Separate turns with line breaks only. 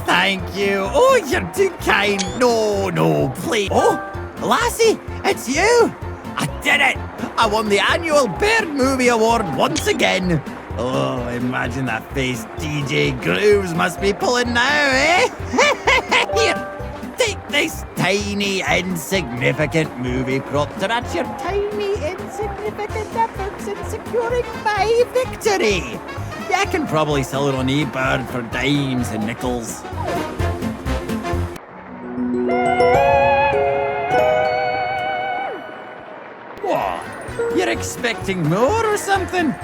Thank you. Oh, you're too kind. No, please. Oh, Lassie, it's you. I did it. I won the annual Bird Movie Award once again. Oh, imagine that face DJ Grooves must be pulling now, eh? Here, take this tiny, insignificant movie prop to match your tiny, insignificant efforts in securing my victory. Yeah, I can probably sell it on eBird for dimes and nickels. What? You're expecting more or something?